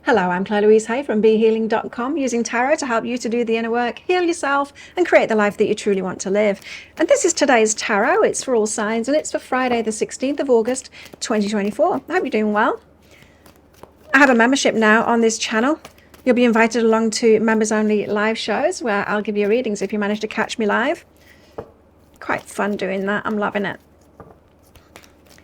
Hello, I'm Claire Louise Hay from BeHealing.com, using tarot to help you to do the inner work, heal yourself, and create the life that you truly want to live. And this is today's tarot. It's for all signs, and it's for Friday, the 16th of August, 2024. I hope you're doing well. I have a membership now on this channel. You'll be invited along to members-only live shows where I'll give you readings if you manage to catch me live. Quite fun doing that. I'm loving it.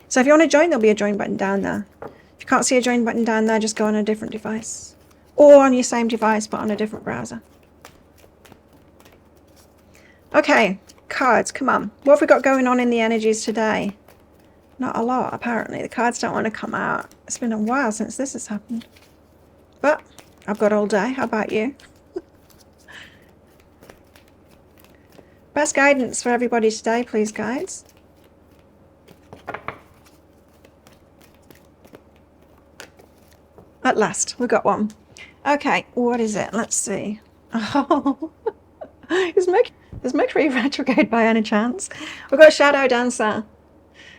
So if you want to join, there'll be a join button down there. If you can't see a join button down there, just go on a different device. Or on your same device, but on a different browser. Okay, cards, come on. What have we got going on in the energies today? Not a lot, apparently. The cards don't want to come out. It's been a while since this has happened. But I've got all day. How about you? Best guidance for everybody today, please, guides. At last, we got one. Okay, what is it? Let's see. Oh, is Mercury retrograde by any chance? We've got Shadow Dancer.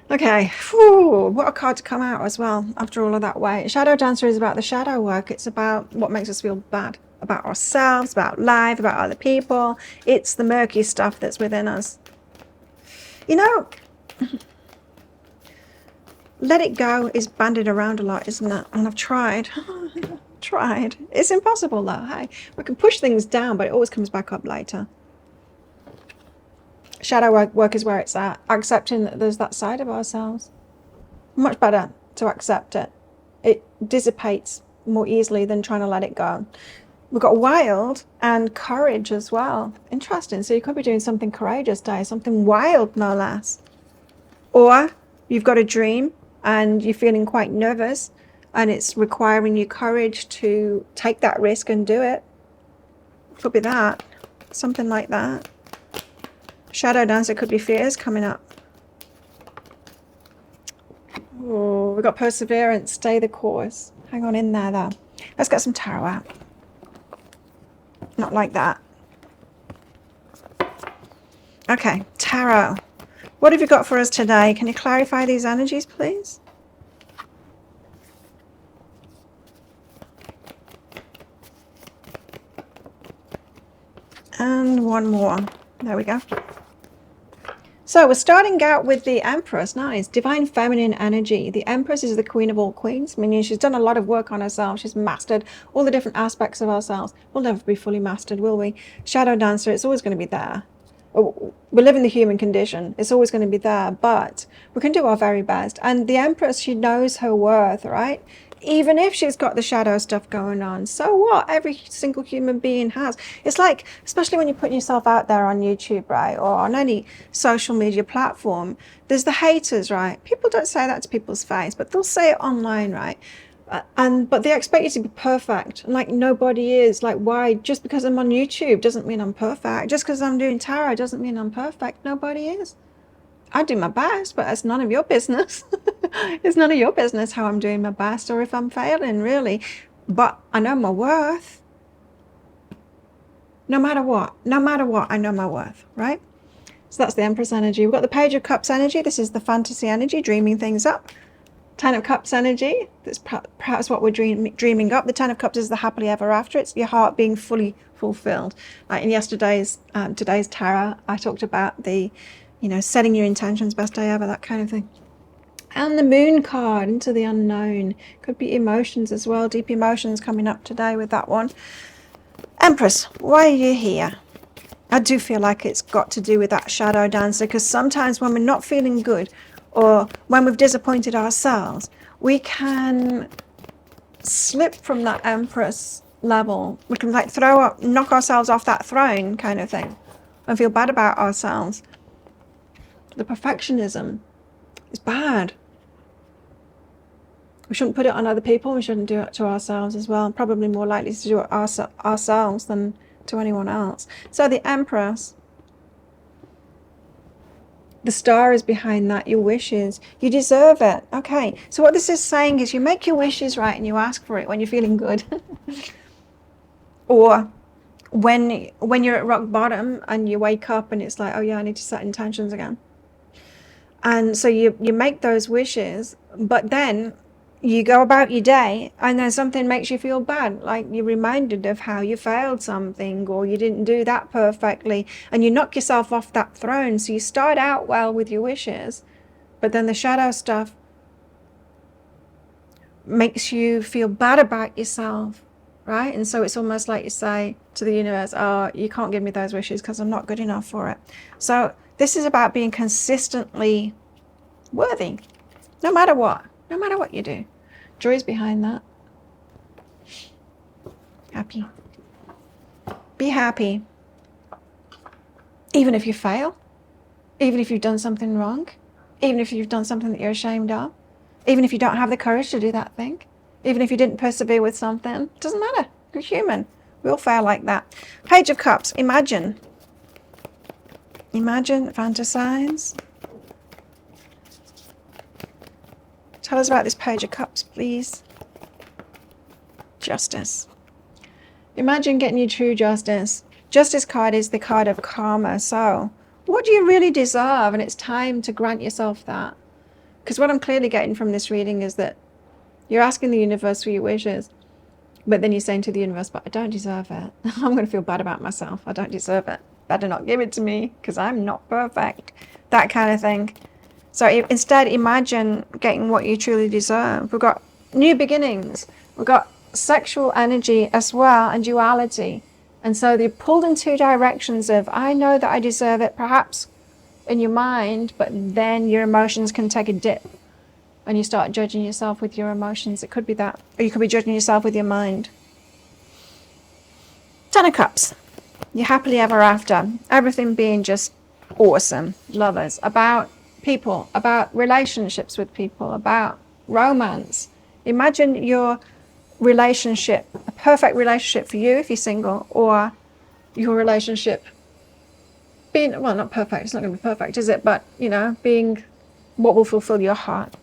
Okay, whew, what a card to come out as well after all of that wait. Shadow Dancer is about the shadow work. It's about what makes us feel bad about ourselves, about life, about other people. It's the murky stuff that's within us. You know, let it go is bandied around a lot, isn't it? And I've tried. Tried. It's impossible though. Hey, we can push things down, but it always comes back up later. Shadow work is where it's at. Accepting that there's that side of ourselves. Much better to accept it. It dissipates more easily than trying to let it go. We've got wild and courage as well. Interesting. So you could be doing something courageous today, something wild, no less. Or you've got a dream and you're feeling quite nervous and it's requiring you courage to take that risk and do it. Could be that. Something like that. Shadow Dancer could be fears coming up. Oh, we've got perseverance. Stay the course. Hang on in there though. Let's get some tarot out. Not like that. Okay, tarot. What have you got for us today? Can you clarify these energies, please? And one more. There we go. So we're starting out with the Empress. Nice. Divine feminine energy. The Empress is the queen of all queens, meaning she's done a lot of work on herself. She's mastered all the different aspects of ourselves. We'll never be fully mastered, will we? Shadow Dancer, it's always going to be there. We live in the human condition. It's always going to be there, but we can do our very best. And the Empress, she knows her worth, right? Even if she's got the shadow stuff going on, so what? Every single human being has. It's like, especially when you're putting yourself out there on YouTube, right? Or on any social media platform, there's the haters, right? People don't say that to people's face, but they'll say it online, right? But they expect you to be perfect, like nobody is. Like, why? Just because I'm on YouTube doesn't mean I'm perfect. Just because I'm doing tarot doesn't mean I'm perfect. Nobody is. I do my best, but it's none of your business. It's none of your business how I'm doing my best or if I'm failing, really. But I know my worth. No matter what, I know my worth, right? So that's the Empress energy. We've got the Page of Cups energy. This is the fantasy energy, dreaming things up. Ten of Cups energy, that's perhaps what we're dreaming up. The Ten of Cups is the happily ever after. It's your heart being fully fulfilled. Like in today's tarot, I talked about the, setting your intentions, best day ever, that kind of thing. And the Moon card, into the unknown. Could be emotions as well, deep emotions coming up today with that one. Empress, why are you here? I do feel like it's got to do with that Shadow Dancer, because sometimes when we're not feeling good, or when we've disappointed ourselves, we can slip from that Empress level. We can like knock ourselves off that throne kind of thing and feel bad about ourselves. The perfectionism is bad. We shouldn't put it on other people. We shouldn't do it to ourselves as well. Probably more likely to do it ourselves than to anyone else. So the Empress, the star is behind that, your wishes. You deserve it. Okay, so what this is saying is you make your wishes, right, and you ask for it when you're feeling good. Or when you're at rock bottom and you wake up and it's like, oh yeah, I need to set intentions again. And so you make those wishes, but then you go about your day and then something makes you feel bad, like you're reminded of how you failed something or you didn't do that perfectly, and you knock yourself off that throne. So you start out well with your wishes, but then the shadow stuff makes you feel bad about yourself, right? And so it's almost like you say to the universe, oh, you can't give me those wishes because I'm not good enough for it. So this is about being consistently worthy, no matter what you do. Joy's behind that. Happy. Be happy. Even if you fail, even if you've done something wrong, even if you've done something that you're ashamed of, even if you don't have the courage to do that thing, even if you didn't persevere with something, it doesn't matter. You're human. We all fail like that. Page of Cups. Imagine. Imagine, fantasize. Tell us about this Page of Cups, please. Justice. Imagine getting your true justice. Justice card is the card of karma. So, what do you really deserve? And it's time to grant yourself that. Because what I'm clearly getting from this reading is that you're asking the universe for your wishes, but then you're saying to the universe, but I don't deserve it. I'm going to feel bad about myself. I don't deserve it. Better not give it to me because I'm not perfect. That kind of thing. So instead, imagine getting what you truly deserve. We've got new beginnings. We've got sexual energy as well and duality. And so they're pulled in two directions of, I know that I deserve it, perhaps in your mind, but then your emotions can take a dip and you start judging yourself with your emotions. It could be that. Or you could be judging yourself with your mind. Ten of Cups. You're happily ever after. Everything being just awesome. Lovers. About people, about relationships with people, about romance. Imagine your relationship, a perfect relationship for you if you're single, or your relationship being, well, not perfect, it's not going to be perfect, is it? But, you know, being what will fulfill your heart.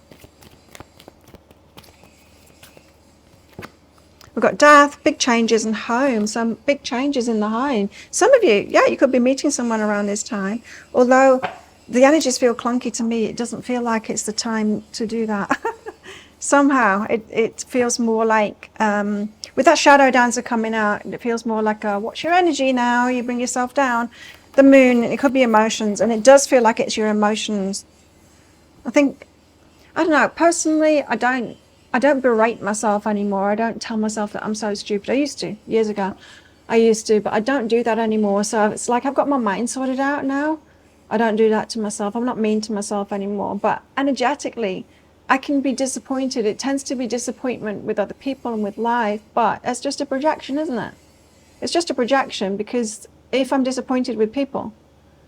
We've got death, big changes in home, some big changes in the home. Some of you, yeah, you could be meeting someone around this time, although the energies feel clunky to me. It doesn't feel like it's the time to do that. Somehow it feels more like, with that shadow dancer coming out, it feels more like what's your energy now? You bring yourself down. The moon, it could be emotions, and it does feel like it's your emotions. I think, I don't know, personally, I don't berate myself anymore. I don't tell myself that I'm so stupid. I used to, years ago. I used to, but I don't do that anymore. So it's like I've got my mind sorted out now. I don't do that to myself. I'm not mean to myself anymore. But energetically, I can be disappointed. It tends to be disappointment with other people and with life, but it's just a projection, isn't it? It's just a projection, because if I'm disappointed with people,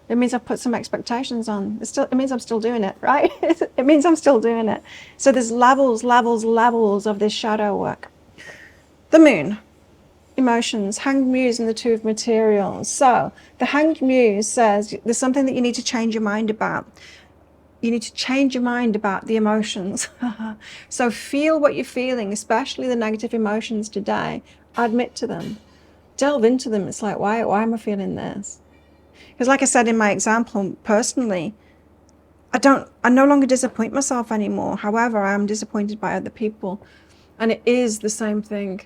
it means I've put some expectations on. It means I'm still doing it, right? It means I'm still doing it. So there's levels of this shadow work. The moon, emotions, hanged muse and the two of materials. So the hanged muse says there's something that you need to change your mind about. You need to change your mind about the emotions. So feel what you're feeling, especially the negative emotions today. Admit to them. Delve into them. It's like, why am I feeling this? Because like I said in my example, personally, I no longer disappoint myself anymore. However, I am disappointed by other people. And it is the same thing.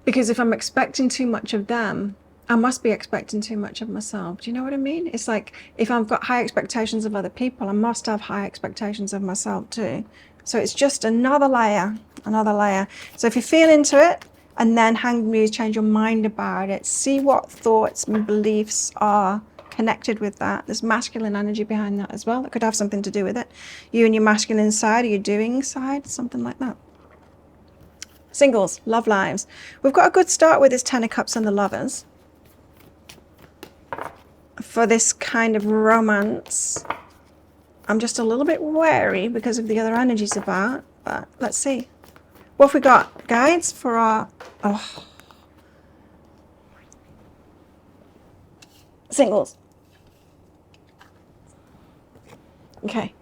Because if I'm expecting too much of them, I must be expecting too much of myself. Do you know what I mean? It's like, if I've got high expectations of other people, I must have high expectations of myself too. So it's just another layer. So if you feel into it, and then hanged muse, change your mind about it. See what thoughts and beliefs are connected with that. There's masculine energy behind that as well. That could have something to do with it. You and your masculine side, or your doing side, something like that. Singles, love lives. We've got a good start with this Ten of Cups and the Lovers. For this kind of romance, I'm just a little bit wary because of the other energies about, but let's see. What have we got? Guides for our singles. Okay.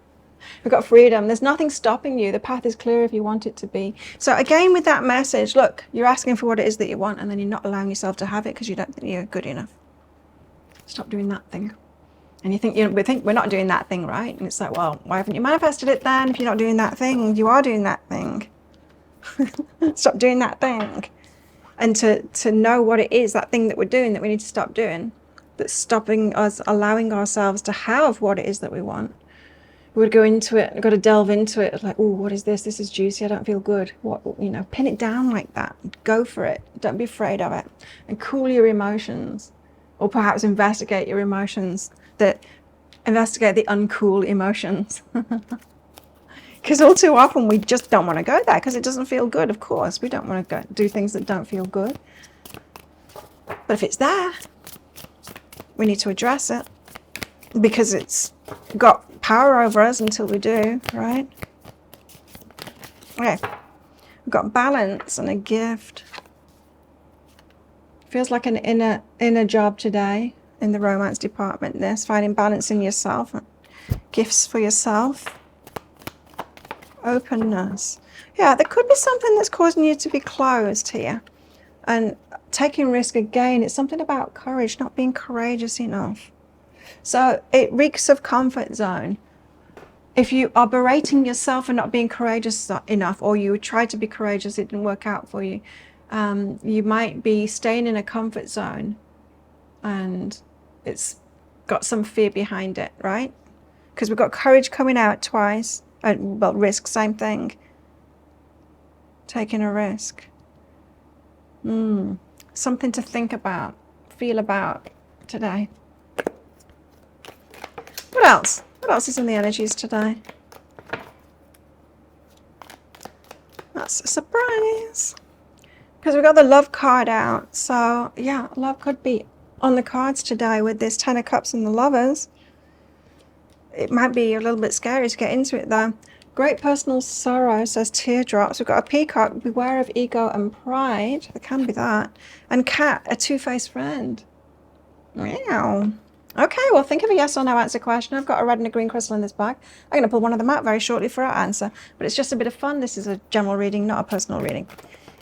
We've got freedom. There's nothing stopping you. The path is clear if you want it to be. So again, with that message, look, you're asking for what it is that you want, and then you're not allowing yourself to have it because you don't think you're good enough. Stop doing that thing. And you think, we think we're not doing that thing, right? And it's like, well, why haven't you manifested it then? If you're not doing that thing, you are doing that thing. Stop doing that thing. And to know what it is, that thing that we're doing that we need to stop doing, that's stopping us allowing ourselves to have what it is that we want. We would go into it, we've got to delve into it, like, oh, what is this? This is juicy, I don't feel good. What, pin it down like that. Go for it. Don't be afraid of it. And cool your emotions. Or perhaps investigate your emotions. Investigate the uncool emotions. Because all too often we just don't want to go there because it doesn't feel good, of course. We don't want to do things that don't feel good. But if it's there, we need to address it because it's got power over us until we do, right? Okay, we've got balance and a gift. Feels like an inner job today in the romance department. This, finding balance in yourself, gifts for yourself. Openness. Yeah, there could be something that's causing you to be closed here. And taking risk again, it's something about courage, not being courageous enough. So it reeks of comfort zone. If you are berating yourself for not being courageous enough, or you tried to be courageous, it didn't work out for you, you might be staying in a comfort zone and it's got some fear behind it, right? Because we've got courage coming out twice. Well, risk, same thing. Taking a risk. Something to think about, feel about today. What else? What else is in the energies today? That's a surprise. Because we've got the love card out. So, yeah, love could be on the cards today with this 10 of Cups and the Lovers. It might be a little bit scary to get into it though. Great personal sorrow, says teardrops. We've got a peacock, beware of ego and pride. There can be that. And cat, a two-faced friend. Wow. Okay, well, think of a yes or no answer question. I've got a red and a green crystal in this bag. I'm going to pull one of them out very shortly for our answer. But it's just a bit of fun. This is a general reading, not a personal reading.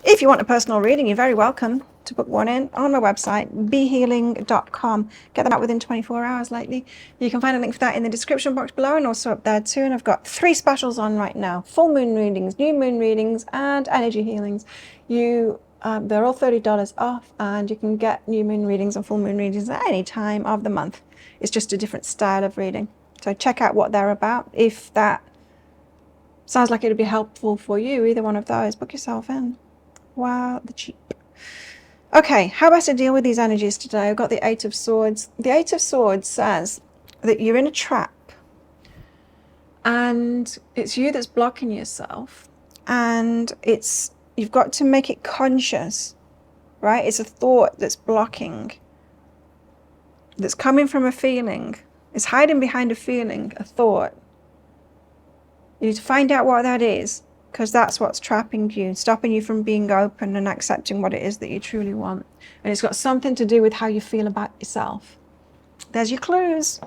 If you want a personal reading, you're very welcome to book one in on my website, behealing.com. Get them out within 24 hours lately. You can find a link for that in the description box below and also up there too. And I've got 3 specials on right now: full moon readings, new moon readings, and energy healings. They're all $30 off, and you can get new moon readings and full moon readings at any time of the month. It's just a different style of reading. So check out what they're about. If that sounds like it would be helpful for you, either one of those, book yourself in. Wow, the cheap. Okay, how best to deal with these energies today? I've got the 8 of Swords. The 8 of Swords says that you're in a trap and it's you that's blocking yourself, and you've got to make it conscious, right? It's a thought that's blocking, that's coming from a feeling. It's hiding behind a feeling, a thought. You need to find out what that is, because that's what's trapping you, stopping you from being open and accepting what it is that you truly want. And it's got something to do with how you feel about yourself. There's your clues.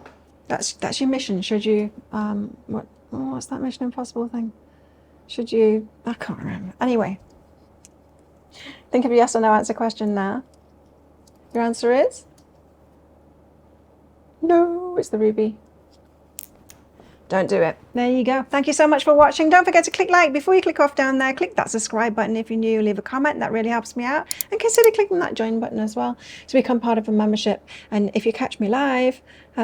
That's your mission. Should you, what's that Mission Impossible thing? Should you, I can't remember. Anyway, think of a yes or no answer question now. Your answer is? No, it's the ruby. Don't do it. There you go. Thank you so much for watching. Don't forget to click like before you click off down there. Click that subscribe button if you're new. Leave a comment. That really helps me out. And consider clicking that join button as well to become part of a membership. And if you catch me live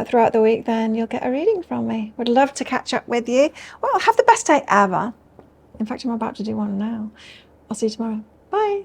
throughout the week, then you'll get a reading from me. Would love to catch up with you. Well, have the best day ever. In fact, I'm about to do one now. I'll see you tomorrow. Bye.